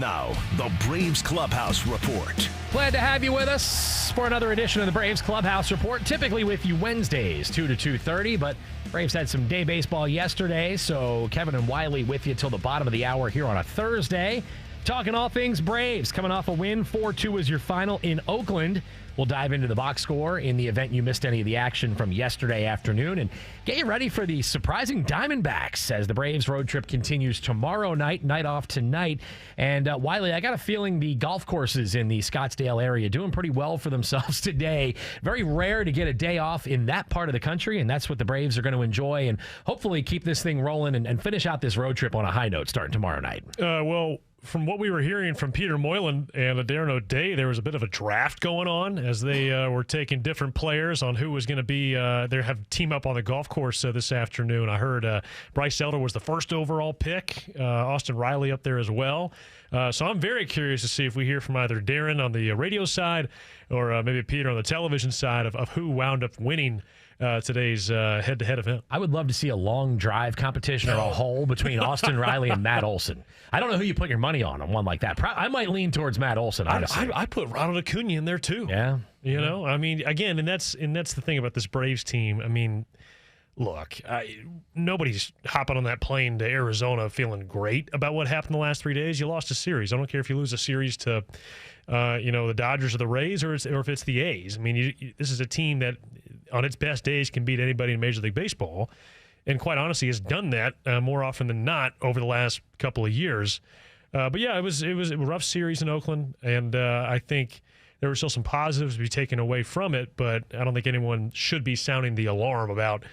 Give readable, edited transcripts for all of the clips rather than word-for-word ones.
Now, the Braves Clubhouse Report. Glad to have you with us for another edition of the Braves Clubhouse Report. Typically with you Wednesdays, 2 to 2:30, but Braves had some day baseball yesterday, so Kevin and Wiley with you till the bottom of the hour here on a Thursday. Talking all things Braves, coming off a win. 4-2 was your final in Oakland. We'll dive into the box score in the event you missed any of the action from yesterday afternoon and get you ready for the surprising Diamondbacks as the Braves road trip continues tomorrow night off tonight. And Wiley, I got a feeling the golf courses in the Scottsdale area doing pretty well for themselves today. Very rare to get a day off in that part of the country, and that's what the Braves are going to enjoy and hopefully keep this thing rolling and finish out this road trip on a high note starting tomorrow night. From what we were hearing from Peter Moylan and Darren O'Day, there was a bit of a draft going on as they were taking different players on who was going to be they have team up on the golf course this afternoon. I heard Bryce Elder was the first overall pick, Austin Riley up there as well. So I'm very curious to see if we hear from either Darren on the radio side or maybe Peter on the television side of who wound up winning today's head-to-head event. I would love to see a long drive competition or a hole between Austin Riley and Matt Olson. I don't know who you put your money on one like that. I might lean towards Matt Olson, honestly. I put Ronald Acuna in there, too. Yeah. You know, I mean, again, and that's the thing about this Braves team. I mean, look, nobody's hopping on that plane to Arizona feeling great about what happened the last 3 days. You lost a series. I don't care if you lose a series to, the Dodgers or the Rays or if it's the A's. I mean, this is a team that on its best days can beat anybody in Major League Baseball, and quite honestly has done that more often than not over the last couple of years. But yeah, it was a rough series in Oakland, and I think there were still some positives to be taken away from it, but I don't think anyone should be sounding the alarm about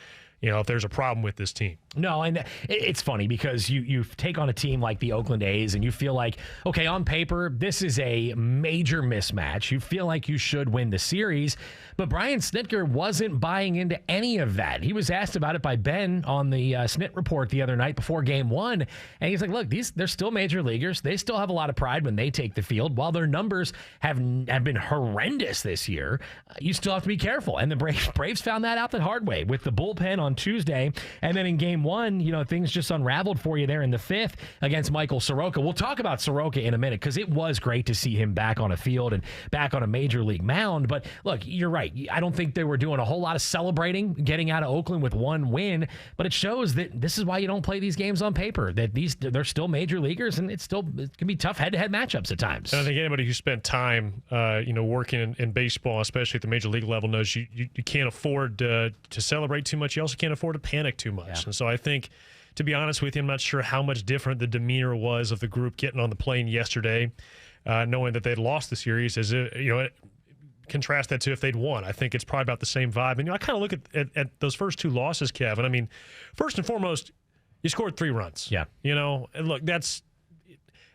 if there's a problem with this team. No, and it's funny because you take on a team like the Oakland A's and you feel like, okay, on paper, this is a major mismatch. You feel like you should win the series, but Brian Snitker wasn't buying into any of that. He was asked about it by Ben on the Snit Report the other night before Game 1, and he's like, look, they're still major leaguers. They still have a lot of pride when they take the field. While their numbers have been horrendous this year, you still have to be careful. And the Braves found that out the hard way with the bullpen on Tuesday, and then in Game 1, things just unraveled for you there in the fifth against Michael Soroka. We'll talk about Soroka in a minute because it was great to see him back on a field and back on a major league mound. But look, you're right. I don't think they were doing a whole lot of celebrating getting out of Oakland with one win, but it shows that this is why you don't play these games on paper, that they're still major leaguers, and it can be tough head-to-head matchups at times. And I think anybody who spent time working in baseball, especially at the major league level, knows you can't afford to celebrate too much. You also can't afford to panic too much. Yeah. And so I think, to be honest with you, I'm not sure how much different the demeanor was of the group getting on the plane yesterday, knowing that they'd lost the series, as contrast that to if they'd won. I think it's probably about the same vibe. And I kind of look at those first two losses, Kevin. I mean, first and foremost, you scored 3 runs. Yeah. And look, I'm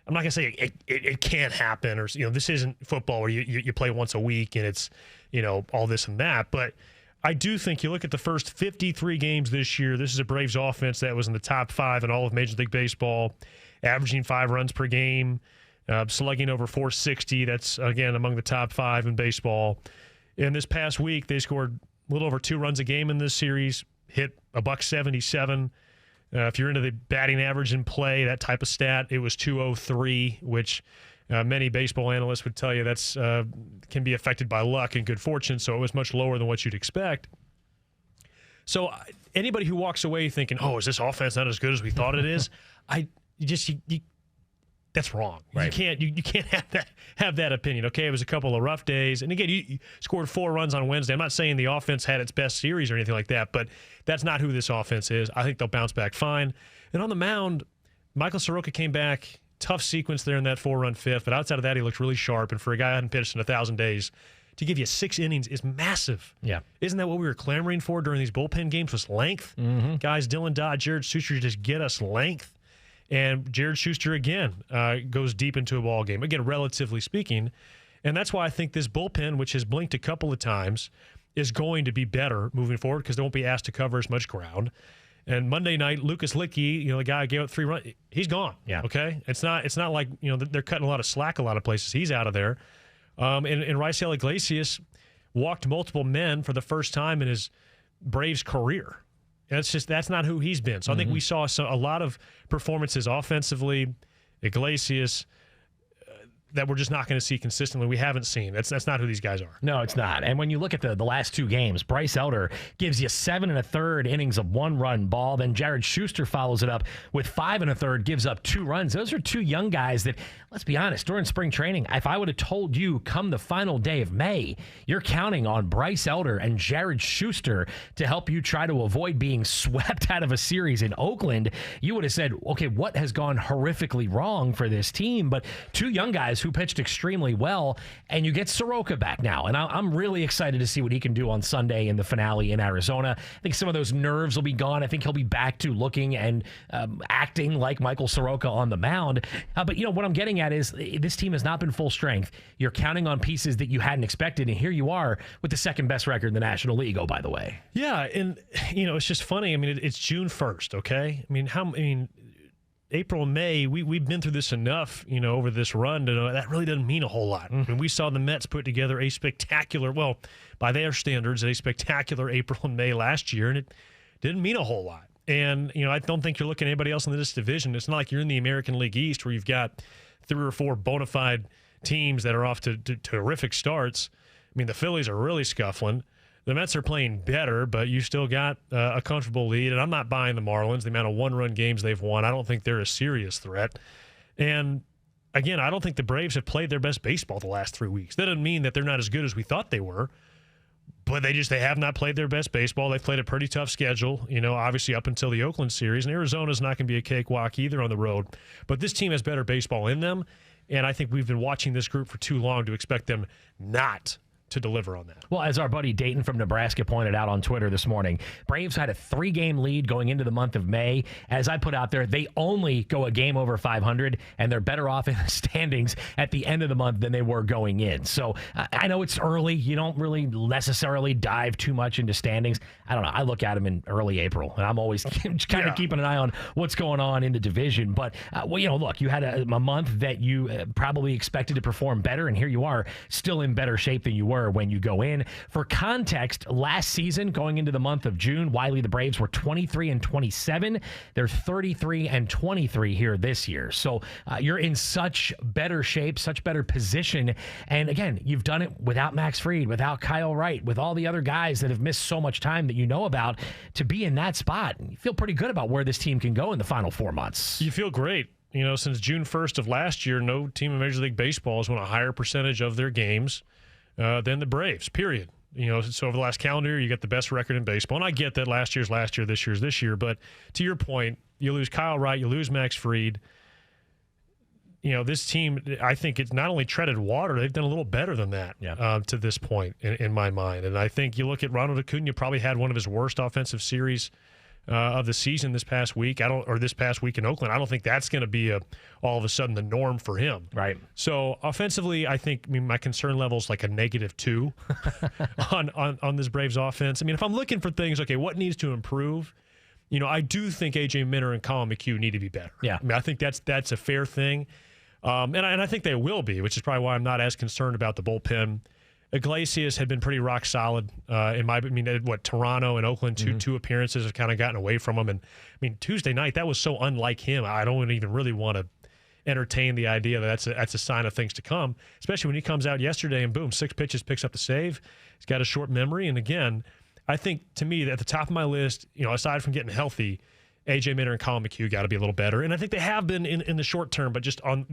not going to say it can't happen, or this isn't football where you play once a week and it's all this and that, but I do think you look at the first 53 games this year, this is a Braves offense that was in the top 5 in all of Major League Baseball, averaging 5 runs per game, slugging over 460. That's, again, among the top 5 in baseball. And this past week, they scored a little over 2 runs a game in this series, hit a $177. If you're into the batting average in play, that type of stat, it was 203, which many baseball analysts would tell you that's can be affected by luck and good fortune, so it was much lower than what you'd expect. So anybody who walks away thinking, oh, is this offense not as good as we thought it is? That's wrong. Right. You can't have that opinion. Okay, it was a couple of rough days, and again, you scored 4 runs on Wednesday. I'm not saying the offense had its best series or anything like that, but that's not who this offense is. I think they'll bounce back fine. And on the mound, Michael Soroka came back. Tough sequence there in that 4-run fifth, but outside of that, he looked really sharp. And for a guy who hadn't pitched in 1,000 days, to give you 6 innings is massive. Yeah. Isn't that what we were clamoring for during these bullpen games, was length? Mm-hmm. Guys, Dylan Dodd, Jared Schuster just get us length. And Jared Schuster, again, goes deep into a ball game, again, relatively speaking. And that's why I think this bullpen, which has blinked a couple of times, is going to be better moving forward because they won't be asked to cover as much ground. And Monday night, Lucas Licky, the guy who gave up 3 runs, he's gone. Yeah. Okay? It's not like, they're cutting a lot of slack a lot of places. He's out of there. And Raisel Iglesias walked multiple men for the first time in his Braves career. And that's not who he's been. So I think we saw a lot of performances offensively. Iglesias, that we're just not going to see consistently. We haven't seen. That's not who these guys are. No, it's not. And when you look at the last two games, Bryce Elder gives you 7 1/3 innings of 1-run ball. Then Jared Schuster follows it up with 5 1/3, gives up 2 runs. Those are 2 young guys that, let's be honest, during spring training, if I would have told you come the final day of May, you're counting on Bryce Elder and Jared Schuster to help you try to avoid being swept out of a series in Oakland, you would have said, okay, what has gone horrifically wrong for this team? But 2 young guys who pitched extremely well, and you get Soroka back now. And I'm really excited to see what he can do on Sunday in the finale in Arizona. I think some of those nerves will be gone. I think he'll be back to looking and acting like Michael Soroka on the mound. But, what I'm getting at is this team has not been full strength. You're counting on pieces that you hadn't expected, and here you are with the second best record in the National League, oh, by the way. Yeah, and, it's just funny. I mean, it's June 1st, okay? April and May, we've been through this enough, over this run to know that really doesn't mean a whole lot. I mean, we saw the Mets put together a spectacular, well, by their standards, a spectacular April and May last year, and it didn't mean a whole lot. And, I don't think you're looking at anybody else in this division. It's not like you're in the American League East where you've got 3 or 4 bona fide teams that are off to terrific starts. I mean, the Phillies are really scuffling. The Mets are playing better, but you still got a comfortable lead. And I'm not buying the Marlins, the amount of 1-run games they've won. I don't think they're a serious threat. And, again, I don't think the Braves have played their best baseball the last 3 weeks. That doesn't mean that they're not as good as we thought they were. But they have not played their best baseball. They've played a pretty tough schedule, obviously up until the Oakland series. And Arizona's not going to be a cakewalk either on the road. But this team has better baseball in them. And I think we've been watching this group for too long to expect them not to deliver on that. Well, as our buddy Dayton from Nebraska pointed out on Twitter this morning, Braves had a 3-game lead going into the month of May. As I put out there, they only go a game over 500, and they're better off in the standings at the end of the month than they were going in. So I know it's early. You don't really necessarily dive too much into standings. I don't know. I look at them in early April, and I'm always kind of keeping an eye on what's going on in the division. But, look, you had a month that you probably expected to perform better, and here you are still in better shape than you were when you go in. For context, last season, going into the month of June, Wiley, the Braves were 23-27. They're 33-23 here this year. So you're in such better shape, such better position. And again, you've done it without Max Fried, without Kyle Wright, with all the other guys that have missed so much time that you know about, to be in that spot. You feel pretty good about where this team can go in the final 4 months. You feel great. Since June 1st of last year, no team in Major League Baseball has won a higher percentage of their games than the Braves, period. So over the last calendar year, you got the best record in baseball. And I get that last year's last year, this year's this year. But to your point, you lose Kyle Wright, you lose Max Fried. This team, I think it's not only treaded water, they've done a little better than that to this point in my mind. And I think you look at Ronald Acuna, probably had one of his worst offensive series of the season this past week. This past week in Oakland. I don't think that's going to be all of a sudden the norm for him. Right. So offensively, I think my concern level is like a -2 on this Braves offense. If I'm looking for things, okay, what needs to improve? I do think A.J. Minter and Colin McHugh need to be better. Yeah. I think that's a fair thing, and I think they will be, which is probably why I'm not as concerned about the bullpen. Iglesias had been pretty rock solid Toronto and Oakland, two appearances have kind of gotten away from him. And Tuesday night, that was so unlike him. I don't even really want to entertain the idea that that's a sign of things to come, especially when he comes out yesterday and boom, 6 pitches, picks up the save. He's got a short memory. And again, I think to me, at the top of my list, aside from getting healthy, A.J. Minter and Colin McHugh got to be a little better. And I think they have been in the short term, but just on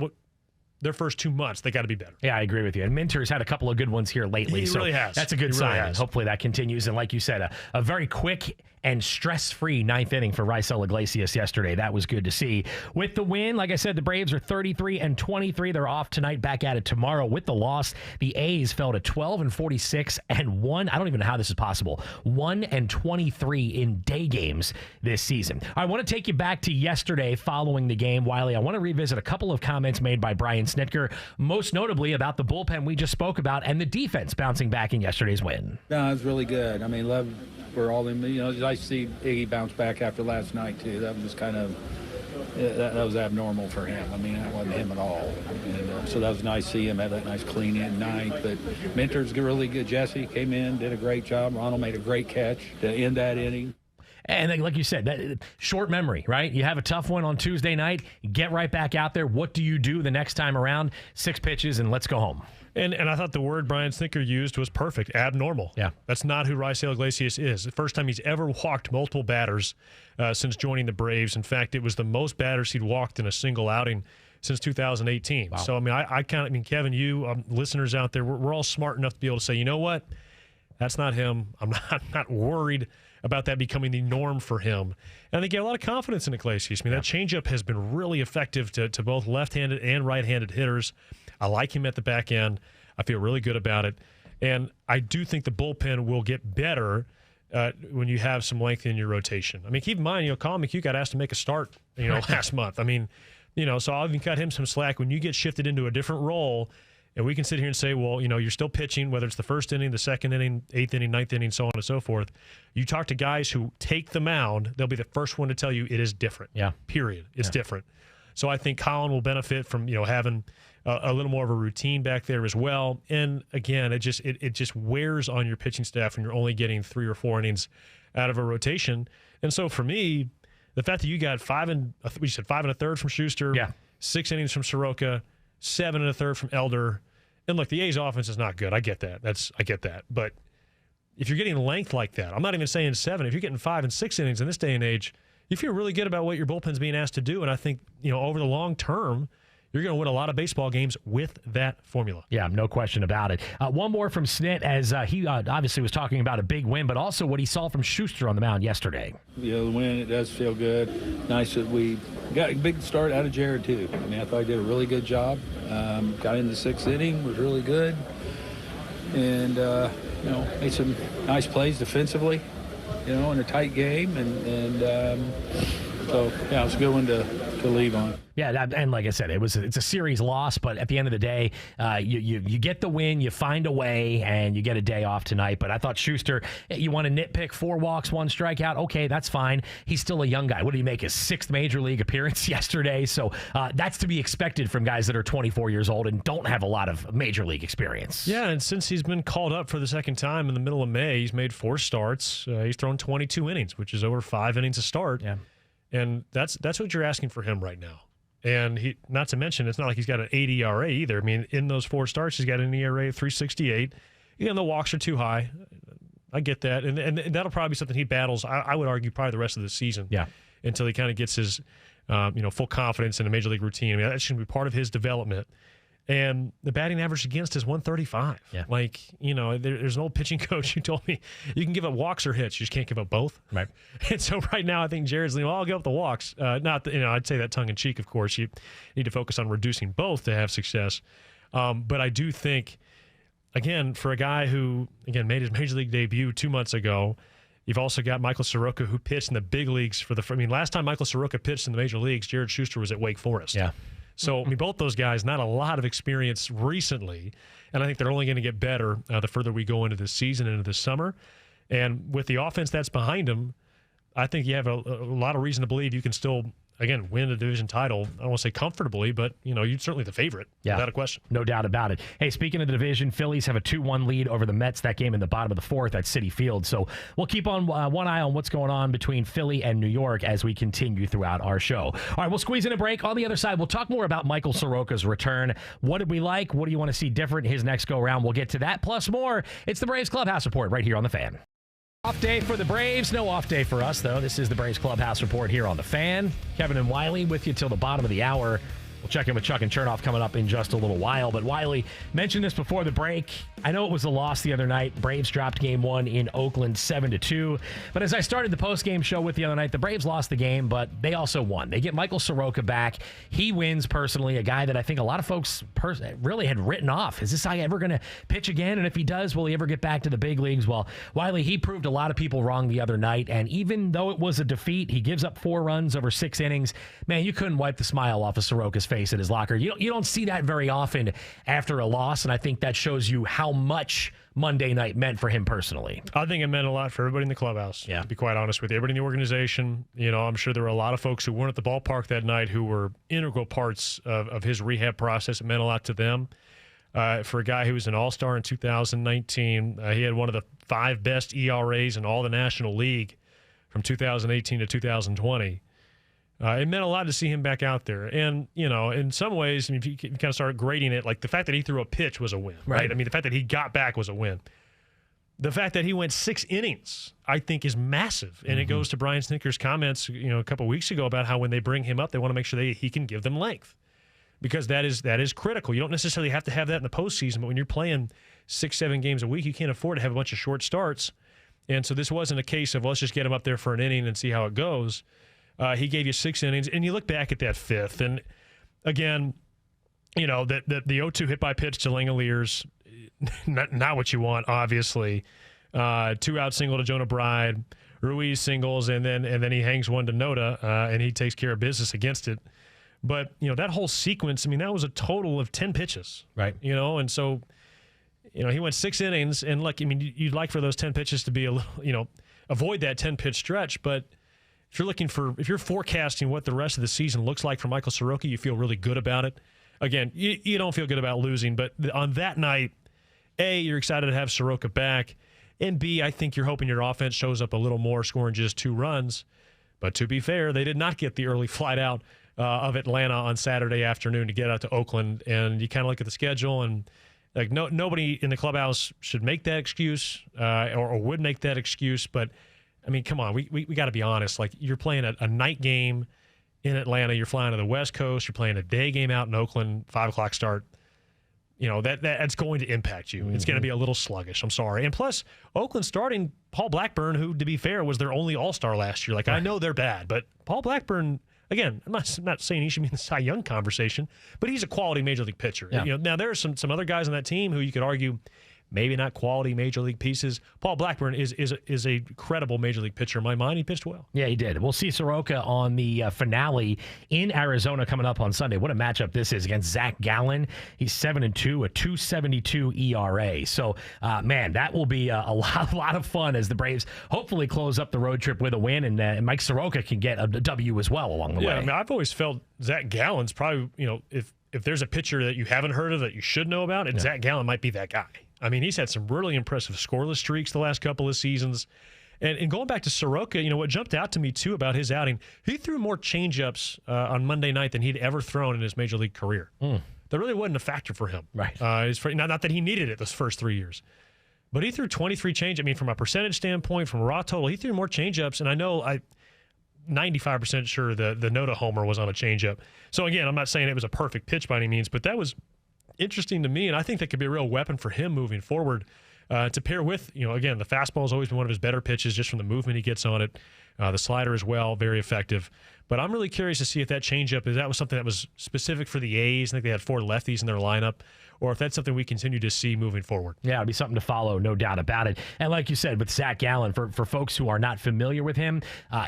their first 2 months, they got to be better. Yeah, I agree with you. And Minter's had a couple of good ones here lately. He really has. That's a good sign. Really, hopefully that continues. And like you said, a very quick and stress-free 9th inning for Raisel Iglesias yesterday. That was good to see. With the win, like I said, the Braves are 33-23. They're off tonight, back at it tomorrow. With the loss, the A's fell to 12-46-1. I don't even know how this is possible. 1-23 in day games this season. I want to take you back to yesterday following the game, Wiley. I want to revisit a couple of comments made by Brian Snitker, most notably about the bullpen we just spoke about and the defense bouncing back in yesterday's win. No, it was really good. Love for all them. I see Iggy bounce back after last night too. That was kind of that was abnormal for him. That wasn't him at all. And, so that was nice to see him have that nice clean in ninth. But Minter's really good. Jesse came in, did a great job. Ronald made a great catch to end that inning. And then, like you said, that short memory, right? You have a tough one on Tuesday night, get right back out there. What do you do the next time around? 6 pitches and let's go home. And I thought the word Brian Snitker used was perfect, abnormal. Yeah. That's not who Raisel Iglesias is. The first time he's ever walked multiple batters since joining the Braves. In fact, it was the most batters he'd walked in a single outing since 2018. Wow. So, I mean, Kevin, you, listeners out there, we're all smart enough to be able to say, you know what? That's not him. I'm not worried about that becoming the norm for him. And I think you have a lot of confidence in Iglesias. I mean, that changeup has been really effective to both left-handed and right-handed hitters. I like him at the back end. I feel really good about it. And I do think the bullpen will get better when you have some length in your rotation. I mean, keep in mind, Colin McHugh got asked to make a start, last month. I mean, so I'll even cut him some slack. When you get shifted into a different role, and we can sit here and say, well, you're still pitching, whether it's the first inning, the second inning, 8th inning, 9th inning, so on and so forth. You talk to guys who take the mound, they'll be the first one to tell you it is different. Yeah. Period. It's different. So I think Colin will benefit from, having a little more of a routine back there as well. And again, it just wears on your pitching staff when you're only getting 3 or 4 innings out of a rotation. And so for me, the fact that you got 5 1/3 from Schuster, 6 innings from Soroka, 7 1/3 from Elder. And look, the A's offense is not good. I get that. I get that. But if you're getting length like that, I'm not even saying 7. If you're getting 5 and 6 innings in this day and age, you feel really good about what your bullpen's being asked to do. And I think, over the long term, you're going to win a lot of baseball games with that formula. Yeah, no question about it. One more from Snit, as he obviously was talking about a big win, but also what he saw from Schuster on the mound yesterday. The win, it does feel good. Nice that we got a big start out of Jared, too. I mean, I thought he did a really good job. Got in the 6th inning, was really good. And, made some nice plays defensively, in a tight game. So, yeah, it was a good one to leave on. Yeah, and like I said, it's a series loss, but at the end of the day, you get the win, you find a way, and you get a day off tonight. But I thought Schuster, you want to nitpick 4 walks, 1 strikeout, okay, that's fine. He's still a young guy. What did he make, his 6th major league appearance yesterday? So that's to be expected from guys that are 24 years old and don't have a lot of major league experience. Yeah, and since he's been called up for the second time in the middle of May, he's made 4 starts. He's thrown 22 innings, which is over 5 innings a start. Yeah. And that's what you're asking for him right now. And he, not to mention, it's not like he's got an 8 ERA either. I mean, in those 4 starts, he's got an ERA of 3.68. The walks are too high. I get that. And that'll probably be something he battles, I would argue, probably the rest of the season. Yeah. Until he kind of gets his, full confidence in a major league routine. I mean, that's going to be part of his development. And the batting average against is 135. Yeah. There's an old pitching coach who told me you can give up walks or hits. You just can't give up both. Right. And so right now I think Jared's leaning, I'll give up the walks. I'd say that tongue in cheek, of course. You need to focus on reducing both to have success. But I do think, again, for a guy who, again, made his major league debut 2 months ago, you've also got Michael Soroka, who pitched in the big leagues last time Michael Soroka pitched in the major leagues, Jared Schuster was at Wake Forest. Yeah. So, both those guys, not a lot of experience recently, and I think they're only going to get better the further we go into this season, into this summer. And with the offense that's behind them, I think you have a lot of reason to believe you can still, again, win the division title. I don't want to say comfortably, but, you're certainly the favorite, without a question. No doubt about it. Hey, speaking of the division, Phillies have a 2-1 lead over the Mets. That game in the bottom of the 4th at Citi Field. So we'll keep on one eye on what's going on between Philly and New York as we continue throughout our show. All right, we'll squeeze in a break. On the other side, we'll talk more about Michael Soroka's return. What did we like? What do you want to see different his next go-around? We'll get to that, plus more. It's the Braves Clubhouse Report right here on The Fan. Off day for the Braves. No off day for us, though. This is the Braves Clubhouse Report here on The Fan. Kevin and Wiley with you till the bottom of the hour. We'll check in with Chuck and Chernoff coming up in just a little while. But Wiley mentioned this before the break. I know it was a loss the other night. Braves dropped game 1 in Oakland 7-2. But as I started the post-game show with the other night, the Braves lost the game, but they also won. They get Michael Soroka back. He wins personally, a guy that I think a lot of folks really had written off. Is this guy ever going to pitch again? And if he does, will he ever get back to the big leagues? Well, Wiley, he proved a lot of people wrong the other night. And even though it was a defeat, he gives up 4 runs over 6 innings. Man, you couldn't wipe the smile off of Soroka's face at his locker. You don't see that very often after a loss, and I think that shows you how much Monday night meant for him personally. I think it meant a lot for everybody in the clubhouse, to be quite honest with you. Everybody in the organization, I'm sure there were a lot of folks who weren't at the ballpark that night who were integral parts of his rehab process. It meant a lot to them. For a guy who was an all-star in 2019, he had one of the 5 best ERAs in all the National League from 2018 to 2020. It meant a lot to see him back out there. And, in some ways, I mean, if you kind of start grading it, like the fact that he threw a pitch was a win, right? I mean, the fact that he got back was a win. The fact that he went 6 innings, I think, is massive. And it goes to Brian Snitker's comments, a couple of weeks ago about how when they bring him up, they want to make sure he can give them length, because that is critical. You don't necessarily have to have that in the postseason, but when you're playing 6-7 games a week, you can't afford to have a bunch of short starts. And so this wasn't a case of let's just get him up there for an inning and see how it goes. He gave you 6 innings, and you look back at that 5th, and again, the 0-2 hit by pitch to Langoliers, not what you want, obviously. 2-out single to Jonah Bride, Ruiz singles, and then he hangs one to Noda, and he takes care of business against it. But that whole sequence, I mean, that was a total of 10 pitches, right? And so he went 6 innings, and look, I mean, you'd like for those 10 pitches to be a little, avoid that 10-pitch stretch, but if you're forecasting what the rest of the season looks like for Michael Soroka, you feel really good about it. Again, you don't feel good about losing, but on that night, A, you're excited to have Soroka back, and B, I think you're hoping your offense shows up a little more, scoring just 2 runs. But to be fair, they did not get the early flight out of Atlanta on Saturday afternoon to get out to Oakland, and you kind of look at the schedule, and like nobody in the clubhouse should make that excuse or would make that excuse, but I mean, come on, we got to be honest. Like, you're playing a night game in Atlanta, you're flying to the West Coast, you're playing a day game out in Oakland, 5 o'clock start. That's going to impact you. It's going to be a little sluggish. I'm sorry. And plus, Oakland starting Paul Blackburn, who, to be fair, was their only All-Star last year. Like, I know they're bad, but Paul Blackburn, again, I'm not saying he should be in the Cy Young conversation, but he's a quality Major League pitcher. Yeah. Now, there are some other guys on that team who you could argue maybe not quality Major League pieces. Paul Blackburn is a credible Major League pitcher in my mind. He pitched well. Yeah, he did. We'll see Soroka on the finale in Arizona coming up on Sunday. What a matchup this is against Zach Gallen. He's 7-2, a 2.72 ERA. So, man, that will be a lot of fun as the Braves hopefully close up the road trip with a win, and Mike Soroka can get a W as well along the way. Yeah, I mean, I've always felt Zach Gallen's probably, if there's a pitcher that you haven't heard of that you should know about, and Zach Gallen might be that guy. I mean, he's had some really impressive scoreless streaks the last couple of seasons. And going back to Soroka, what jumped out to me, too, about his outing, he threw more changeups on Monday night than he'd ever thrown in his Major League career. That really wasn't a factor for him. Right. Not that he needed it those first 3 years. But he threw 23 change. I mean, from a percentage standpoint, from a raw total, he threw more changeups. And I know 95% sure the Noda homer was on a changeup. So, again, I'm not saying it was a perfect pitch by any means, but that was interesting to me, and I think that could be a real weapon for him moving forward to pair with, again, the fastball has always been one of his better pitches just from the movement he gets on it. The slider as well, very effective. But I'm really curious to see if that changeup, if that was something that was specific for the A's. I think they had 4 lefties in their lineup, or if that's something we continue to see moving forward. Yeah, it'll be something to follow, no doubt about it. And like you said, with Zach Gallen, for folks who are not familiar with him,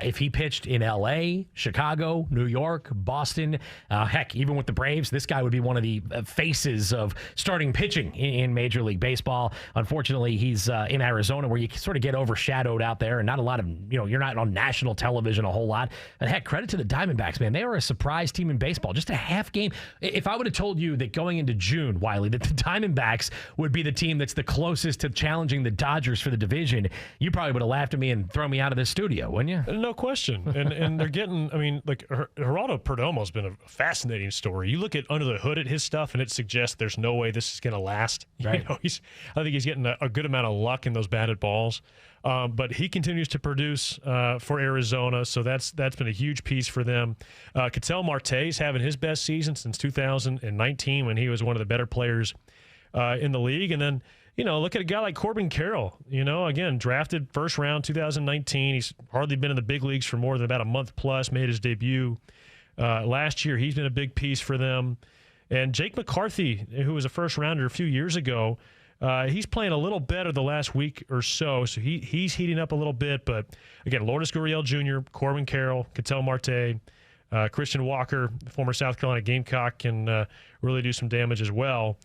if he pitched in L.A., Chicago, New York, Boston, heck, even with the Braves, this guy would be one of the faces of starting pitching in Major League Baseball. Unfortunately, he's in Arizona, where you sort of get overshadowed out there, and not a lot of, you're not on national television a whole lot. And heck, credit to the Diamondbacks, man. They are a surprise team in baseball. Just a half game. If I would have told you that going into June, Wiley, that the Diamondbacks would be the team that's the closest to challenging the Dodgers for the division, you probably would have laughed at me and thrown me out of this studio, wouldn't you? No question. And they're getting, I mean, like, Geraldo Perdomo's been a fascinating story. You look at under the hood at his stuff, and it suggests there's no way this is going to last. Right. I think he's getting a good amount of luck in those batted balls. But he continues to produce for Arizona, so that's been a huge piece for them. Ketel Marte's having his best season since 2019, when he was one of the better players in the league. And then, look at a guy like Corbin Carroll. Again, drafted first round 2019. He's hardly been in the big leagues for more than about a month plus, made his debut last year. He's been a big piece for them. And Jake McCarthy, who was a first rounder a few years ago, he's playing a little better the last week or so he's heating up a little bit. But, again, Lourdes Gurriel Jr., Corbin Carroll, Ketel Marte, Christian Walker, former South Carolina Gamecock, can really do some damage as well.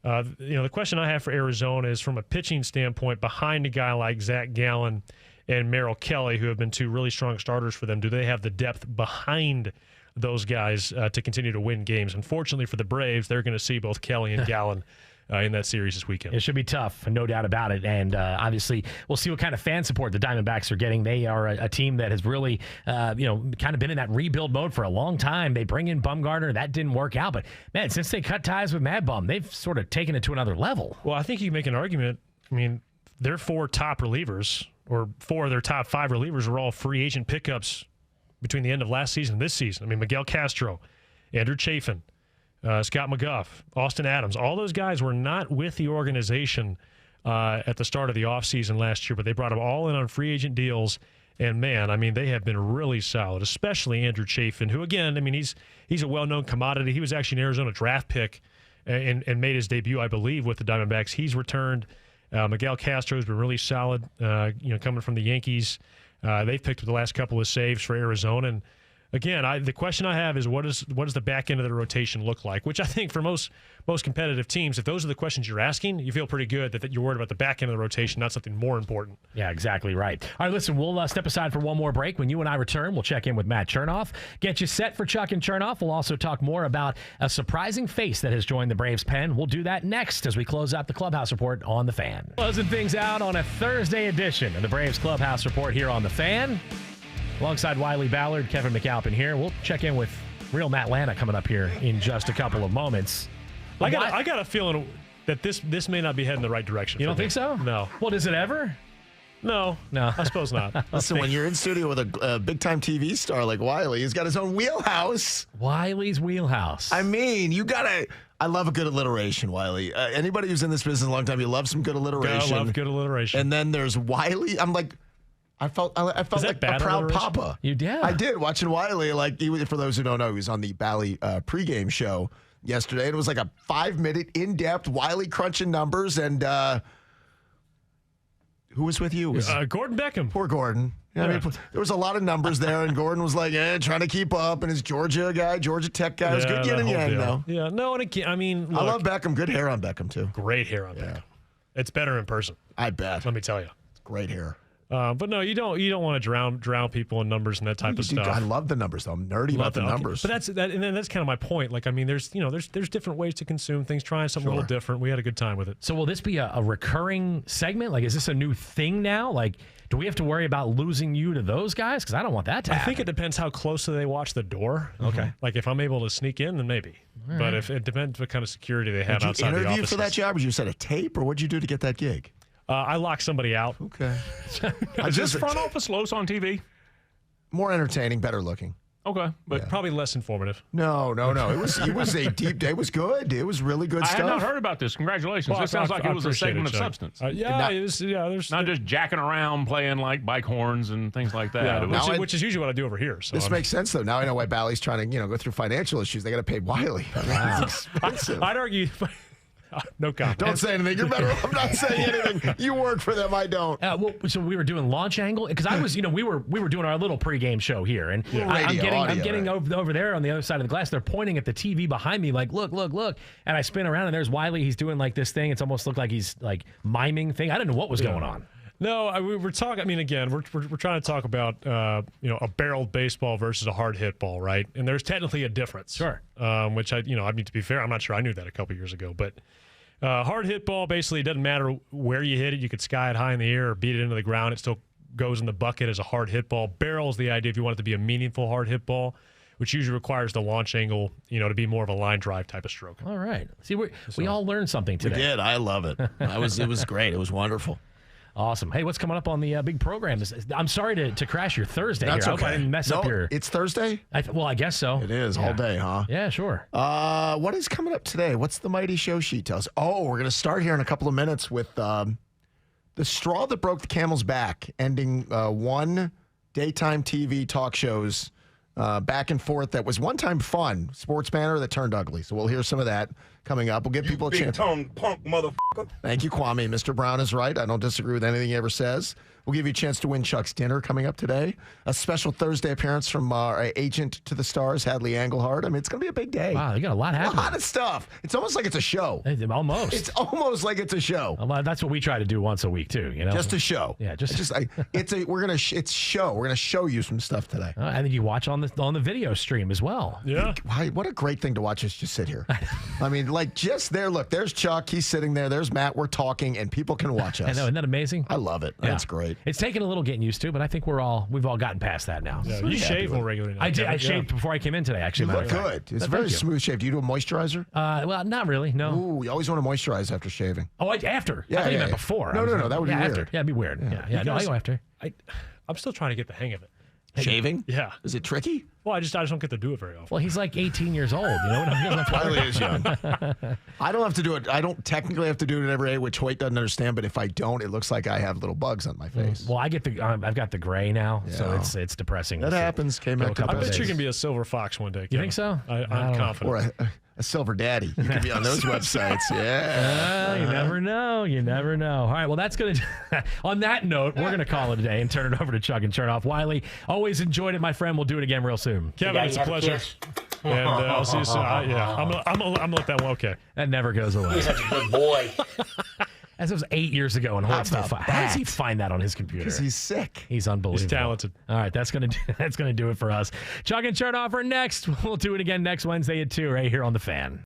The question I have for Arizona is, from a pitching standpoint, behind a guy like Zach Gallen and Merrill Kelly, who have been 2 really strong starters for them, do they have the depth behind those guys to continue to win games? Unfortunately for the Braves, they're going to see both Kelly and Gallen in that series this weekend. It should be tough, no doubt about it. And obviously, we'll see what kind of fan support the Diamondbacks are getting. They are a team that has really, kind of been in that rebuild mode for a long time. They bring in Bumgarner. That didn't work out. But, man, since they cut ties with Mad Bum, they've sort of taken it to another level. Well, I think you can make an argument. I mean, their 4 top relievers, or 4 of their top 5 relievers, were all free agent pickups between the end of last season and this season. I mean, Miguel Castro, Andrew Chafin, Scott McGough, Austin Adams, all those guys were not with the organization at the start of the offseason last year, but they brought them all in on free agent deals. And, man, I mean, they have been really solid, especially Andrew Chafin, who, again, I mean, he's a well-known commodity. He was actually an Arizona draft pick and made his debut, I believe, with the Diamondbacks. He's returned. Miguel Castro has been really solid, coming from the Yankees. They've picked up the last couple of saves for Arizona. And, again, the question I have is what does the back end of the rotation look like? Which I think for most competitive teams, if those are the questions you're asking, you feel pretty good that you're worried about the back end of the rotation, not something more important. Yeah, exactly right. All right, listen, we'll step aside for one more break. When you and I return, we'll check in with Matt Chernoff, get you set for Chuck and Chernoff. We'll also talk more about a surprising face that has joined the Braves pen. We'll do that next as we close out the Clubhouse Report on The Fan. Closing things out on a Thursday edition of the Braves Clubhouse Report here on The Fan. Alongside Wiley Ballard, Kevin McAlpin here. We'll check in with real Matt Lana coming up here in just a couple of moments. I got a feeling that this may not be heading the right direction. You don't think so? No. Well, does it ever? No, I suppose not. Listen, when you're in studio with a big-time TV star like Wiley, he's got his own wheelhouse. Wiley's wheelhouse. I mean, I love a good alliteration, Wiley. Anybody who's in this business a long time, you love some good alliteration. I love good alliteration. And then there's Wiley. I'm like, I felt like a proud papa. You did? I did, watching Wiley. Like, for those who don't know, he was on the Bally pregame show yesterday. And it was like a 5-minute, in-depth Wiley crunching numbers. And who was with you? Gordon Beckham. Poor Gordon. Yeah. I mean, there was a lot of numbers there, and Gordon was like, trying to keep up. And his Georgia Tech guy. It was good yin and yang, though. Yeah, no, and again, I mean, look, I love Beckham. Good hair on Beckham, too. Great hair on Beckham. It's better in person. I bet. Let me tell you. It's great hair. But no, you don't want to drown people in numbers and that type of stuff. I love the numbers, though. I'm nerdy about the numbers. But that's kind of my point. Like, I mean, there's different ways to consume things. Trying something a little different. We had a good time with it. So will this be a recurring segment? Like, is this a new thing now? Like, do we have to worry about losing you to those guys? Because I don't want that to happen. I think it depends how closely they watch the door. Okay. Like, if I'm able to sneak in, then maybe. Right. But if it depends what kind of security they have outside the office. Did you interview for that job? Or did you set a tape? Or what did you do to get that gig? I locked somebody out. Okay. Is this front office Los on TV? More entertaining, better looking. Okay, but probably less informative. No. It was a deep day. It was good. It was really good stuff. I had not heard about this. Congratulations. Well, this sounds like it was a segment of substance. There's not just jacking around, playing like bike horns and things like that. Yeah, which is usually what I do over here. So this makes sense, though. Now I know why Bally's trying to go through financial issues. They got to pay Wiley. It's expensive. I'd argue. No comment. Don't say anything. You're better off not saying anything. You work for them. I don't. So we were doing launch angle because I was, we were doing our little pregame show here, and I'm getting over there on the other side of the glass. They're pointing at the TV behind me, like, look, and I spin around, and there's Wiley. He's doing like this thing. It's almost looked like he's like miming thing. I didn't know what was going on. No, we were talking. I mean, again, we're trying to talk about a barreled baseball versus a hard hit ball, right? And there's technically a difference. Sure. Which I mean, to be fair, I'm not sure I knew that a couple years ago, but. Hard hit ball, basically, it doesn't matter where you hit it. You could sky it high in the air or beat it into the ground. It still goes in the bucket as a hard hit ball. Barrel is the idea if you want it to be a meaningful hard hit ball, which usually requires the launch angle, to be more of a line drive type of stroke. All right. See, we all learned something today. We did. I love it. It was great. It was wonderful. Awesome. Hey, what's coming up on the big program? I'm sorry to crash your Thursday That's here. Okay. I hope I didn't mess up your... It's Thursday? I guess so. It is. All day, huh? Yeah, sure. What is coming up today? What's the mighty show sheet tell us? Oh, we're going to start here in a couple of minutes with the straw that broke the camel's back, ending one daytime TV talk shows back and forth that was one time fun, sports banner that turned ugly. So we'll hear some of that coming up. We'll give people a chance. Big-tongue punk motherfucker. Thank you, Kwame. Mr. Brown is right. I don't disagree with anything he ever says. We'll give you a chance to win Chuck's dinner coming up today. A special Thursday appearance from our agent to the stars, Hadley Engelhardt. I mean, it's going to be a big day. Wow, you got a lot happening. A lot of stuff. It's almost like it's a show. Almost. It's almost like it's a show. That's what we try to do once a week too. You know, Just a show. Yeah, it's show. We're gonna show you some stuff today. I think you watch on the video stream as well. Yeah. What a great thing to watch us just sit here. I mean, like just there. Look, there's Chuck. He's sitting there. There's Matt. We're talking, and people can watch us. I know, isn't that amazing? I love it. Yeah. That's great. It's taken a little getting used to, but I think we've all gotten past that now. Yeah, you shave more regularly now. I did. Kevin. I shaved before I came in today. Actually, You look good. It's very smooth shave. Do you do a moisturizer? Well, not really. No. Ooh, you always want to moisturize after shaving. Oh, after? Yeah, I thought you yeah, meant yeah. before. No, that would be after. weird. Yeah, it'd be weird. Yeah. No, I go after. I'm still trying to get the hang of it. Shaving? Yeah. Is it tricky? Well, I just don't get to do it very often. Well, he's like 18 years old. You know what I mean? Wiley is young. I don't have to do it. I don't technically have to do it every day, which Hoyt doesn't understand. But if I don't, it looks like I have little bugs on my face. Well, I've got the gray now, so it's depressing. That happens. KMac. I bet you can be a silver fox one day, Kevin. You think so? I'm confident. Or a silver daddy. You could be on those websites. Yeah. You never know. You never know. All right. Well, that's going to. On that note, we're going to call it a day and turn it over to Chuck and turn off. Wiley, always enjoyed it, my friend. We'll do it again real soon. Kevin, it's a pleasure. And I'll see you soon. I'm gonna let that one. Okay. That never goes away. You're such a good boy. As it was 8 years ago, and Hoyt still how does he find that on his computer? Because he's sick. He's unbelievable. He's talented. All right, that's gonna do it for us. Chuck and Chernoff are next. We'll do it again next Wednesday at 2 right here on The Fan.